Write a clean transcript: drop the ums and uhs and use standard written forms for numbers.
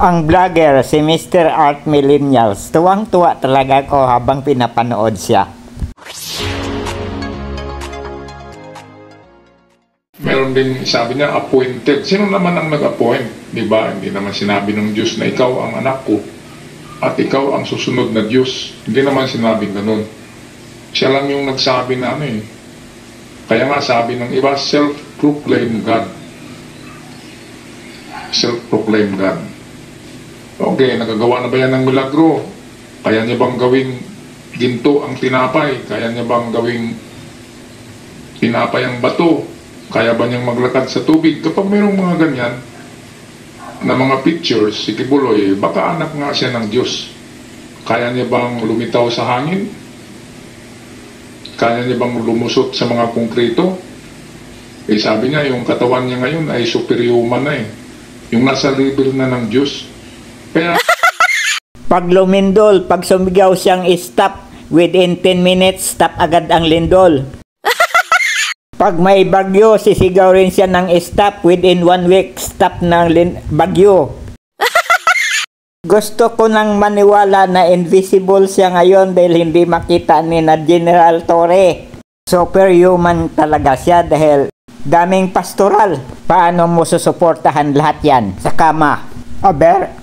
Ang vlogger si Mr. Art Millennials, tuwang-tuwa talaga ako habang pinapanood siya. Meron din sabi niya appointed. Sino naman ang nag-appoint? Diba? Hindi naman sinabi ng Diyos na ikaw ang anak ko at ikaw ang susunod na Diyos. Hindi naman sinabing ganun. Siya lang yung nagsabi na ano eh. Kaya nga sabi ng iba, self-proclaimed God. Self-proclaimed God. Okay, nagagawa na ba yan ng milagro? Kaya niya bang gawing ginto ang tinapay? Kaya niya bang gawing tinapay ang bato? Kaya ba niyang maglakad sa tubig? Kapag mayroong mga ganyan na mga pictures, si Kibuloy, baka anak nga siya ng Diyos. Kaya niya bang lumitaw sa hangin? Kaya niya bang lumusot sa mga konkreto? Eh sabi niya, yung katawan niya ngayon ay superhuman na eh. Yung nasa level na ng Diyos. Kaya Pag lumindol, pag sumigaw siyang stop, within 10 minutes, stop agad ang lindol. Pag may bagyo, sisigaw rin siya ng stop, within 1 week, stop ng bagyo. Gusto ko nang maniwala na invisible siya ngayon dahil hindi makita ni na General Torre. Superhuman talaga siya dahil daming pastoral. Paano mo susuportahan lahat yan sa kama? Aber,